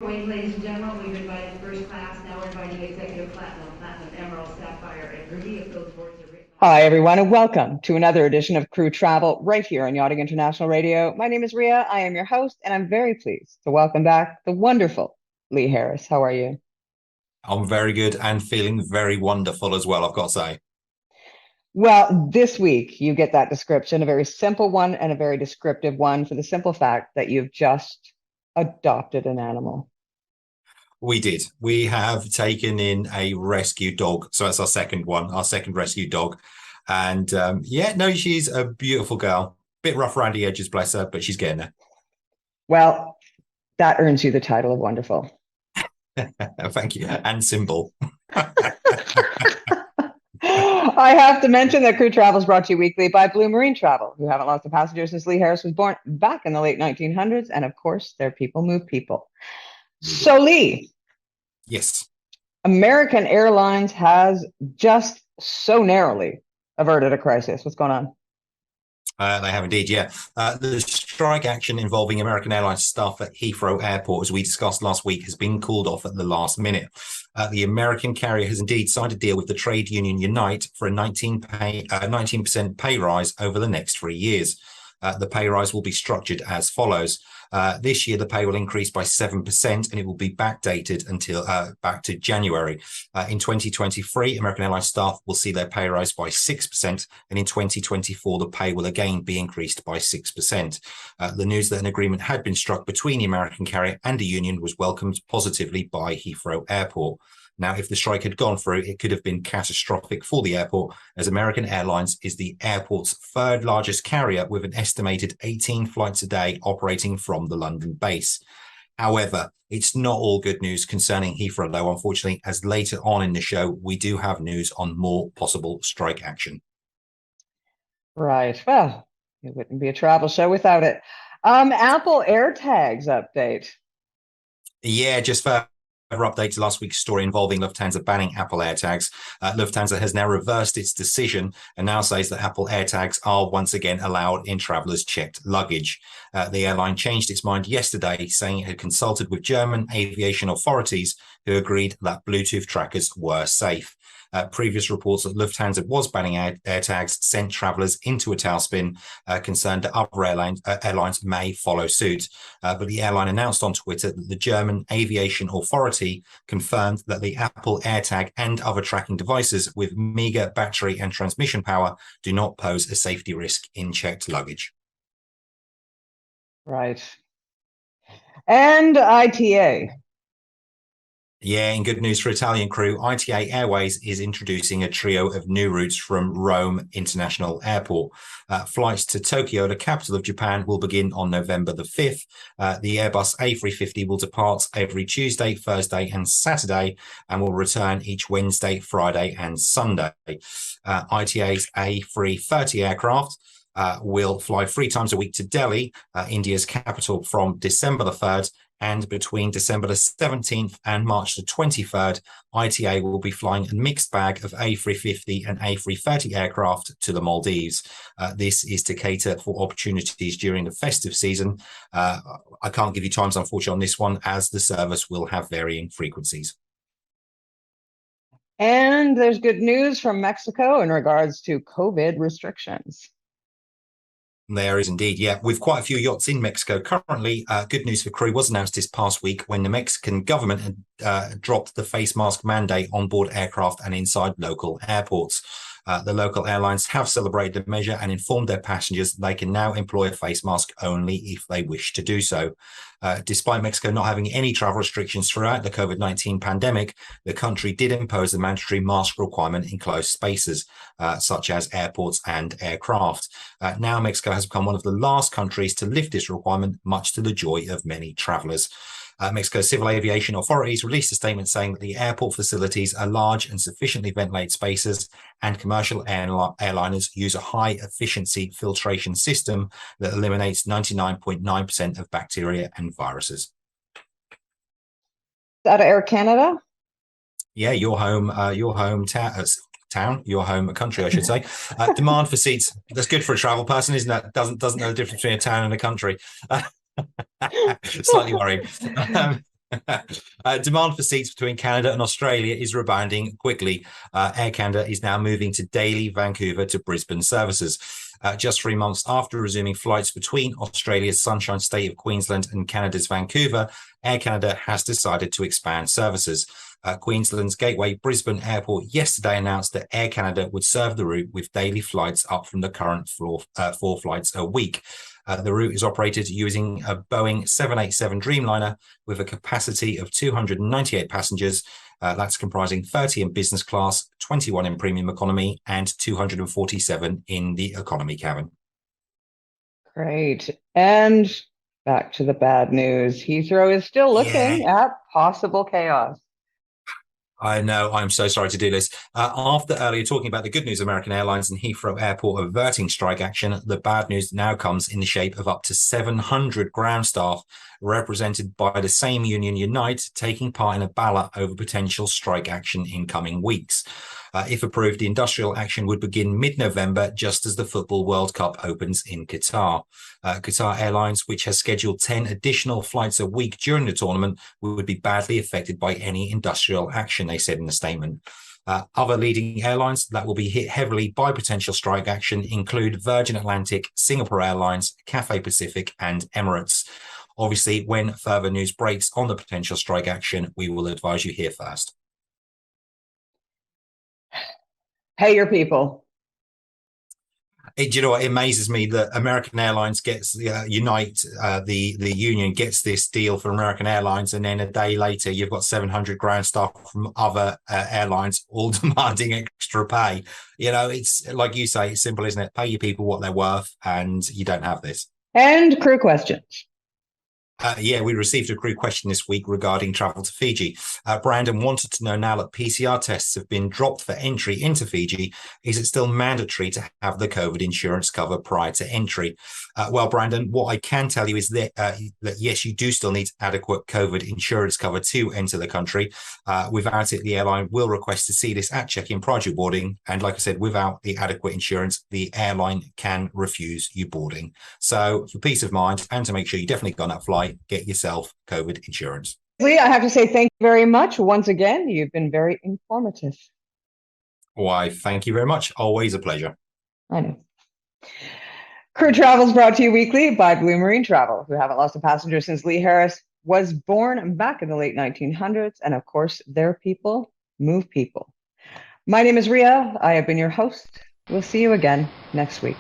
Ladies and gentlemen, we've invited first class, now we're inviting executive platinum, emerald, sapphire, and ruby if those words are written. Hi, everyone, and welcome to another edition of Crew Travel right here on Yachting International Radio. My name is Ria. I am your host, and I'm very pleased to welcome back the wonderful Lee Harris. How are you? I'm very good and feeling very wonderful as well, I've got to say. Well, this week you get that description, a very simple one and a very descriptive one for the simple fact that you've just adopted an animal. We did. We have taken in a rescue dog. So that's our second one, our second rescue dog. And she's a beautiful girl. Bit rough around the edges, bless her, but she's getting there. Well, that earns you the title of wonderful. Thank you. And symbol. I have to mention that Crew Travel is brought to you weekly by Blue Marine Travel, who haven't lost a passenger since Lee Harris was born back in the late 1900s. And of course, their people move people. So, Lee. Yes. American Airlines has just so narrowly averted a crisis. What's going on? They have indeed, yeah. The strike action involving American Airlines staff at Heathrow Airport, as we discussed last week, has been called off at the last minute. The American carrier has indeed signed a deal with the trade union Unite for a 19% pay rise over the next 3 years. The pay rise will be structured as follows. This year, the pay will increase by 7% and it will be backdated until back to January. In 2023, American Airlines staff will see their pay rise by 6%. And in 2024, the pay will again be increased by 6%. The news that an agreement had been struck between the American carrier and the union was welcomed positively by Heathrow Airport. Now, if the strike had gone through, it could have been catastrophic for the airport, as American Airlines is the airport's third largest carrier with an estimated 18 flights a day operating from the London base. However, it's not all good news concerning Heathrow, though, unfortunately, as later on in the show, we do have news on more possible strike action. Right. Well, it wouldn't be a travel show without it. Apple AirTags update. Yeah, just for update to last week's story involving Lufthansa banning Apple AirTags. Lufthansa has now reversed its decision and now says that Apple AirTags are once again allowed in travellers' checked luggage. The airline changed its mind yesterday, saying it had consulted with German aviation authorities who agreed that Bluetooth trackers were safe. Previous reports that Lufthansa was banning AirTags sent travellers into a tailspin, concerned that other airlines may follow suit. But the airline announced on Twitter that the German Aviation Authority confirmed that the Apple AirTag and other tracking devices with meager battery and transmission power do not pose a safety risk in checked luggage. Right. And ITA. Yeah, in good news for Italian crew, ITA Airways is introducing a trio of new routes from Rome International Airport. Flights to Tokyo, the capital of Japan, will begin on November the 5th. The Airbus A350 will depart every Tuesday, Thursday and Saturday and will return each Wednesday, Friday and Sunday. ITA's A330 aircraft will fly 3 times a week to Delhi, India's capital, from December the 3rd. And between December the 17th and March the 23rd, ITA will be flying a mixed bag of A350 and A330 aircraft to the Maldives. This is to cater for opportunities during the festive season. I can't give you times, unfortunately, on this one, as the service will have varying frequencies. And there's good news from Mexico in regards to COVID restrictions. There is indeed, yeah. With quite a few yachts in Mexico currently, good news for crew was announced this past week when the Mexican government had dropped the face mask mandate on board aircraft and inside local airports. The local airlines have celebrated the measure and informed their passengers they can now employ a face mask only if they wish to do so. Despite Mexico not having any travel restrictions throughout the COVID-19 pandemic, the country did impose the mandatory mask requirement in closed spaces, such as airports and aircraft. Now Mexico has become one of the last countries to lift this requirement, much to the joy of many travelers. Mexico's civil aviation authorities released a statement saying that the airport facilities are large and sufficiently ventilated spaces, and commercial airliners use a high-efficiency filtration system that eliminates 99.9% of bacteria and viruses. Out of Air Canada? Yeah, your home country, I should say. Demand for seats. That's good for a travel person, isn't it? Doesn't know the difference between a town and a country. Slightly worried. Demand for seats between Canada and Australia is rebounding quickly. Air Canada is now moving to daily Vancouver to Brisbane services. Just 3 months after resuming flights between Australia's Sunshine State of Queensland and Canada's Vancouver, Air Canada has decided to expand services. Queensland's Gateway Brisbane Airport yesterday announced that Air Canada would serve the route with daily flights up from the current 4 flights a week. The route is operated using a Boeing 787 Dreamliner with a capacity of 298 passengers. That's comprising 30 in business class, 21 in premium economy, and 247 in the economy cabin. Great. And back to the bad news. Heathrow is still looking at possible chaos. I know. I'm so sorry to do this. After earlier talking about the good news, American Airlines and Heathrow Airport averting strike action, the bad news now comes in the shape of up to 700 ground staff represented by the same union, Unite, taking part in a ballot over potential strike action in coming weeks. If approved, the industrial action would begin mid-November, just as the Football World Cup opens in Qatar. Qatar Airlines, which has scheduled 10 additional flights a week during the tournament, would be badly affected by any industrial action, they said in a statement. Other leading airlines that will be hit heavily by potential strike action include Virgin Atlantic, Singapore Airlines, Cathay Pacific, and Emirates. Obviously, when further news breaks on the potential strike action, we will advise you here first. Pay your people. Do you know what? It amazes me that American Airlines gets Unite, the union gets this deal for American Airlines, and then a day later you've got 700 ground staff from other airlines all demanding extra pay. You know, it's like you say, it's simple, isn't it? Pay your people what they're worth, and you don't have this. And crew questions. We received a crew question this week regarding travel to Fiji. Brandon wanted to know, now that PCR tests have been dropped for entry into Fiji, is it still mandatory to have the COVID insurance cover prior to entry? Well, Brandon, what I can tell you is that yes, you do still need adequate COVID insurance cover to enter the country. Without it, the airline will request to see this at check-in prior to boarding. And like I said, without the adequate insurance, the airline can refuse you boarding. So for peace of mind and to make sure you definitely got on that flight, get yourself COVID insurance. Lee, I have to say thank you very much. Once again, you've been very informative. Why, thank you very much. Always a pleasure. I know. Crew Travel is brought to you weekly by Blue Marine Travel, who haven't lost a passenger since Lee Harris was born back in the late 1900s. And of course, their people move people. My name is Ria. I have been your host. We'll see you again next week.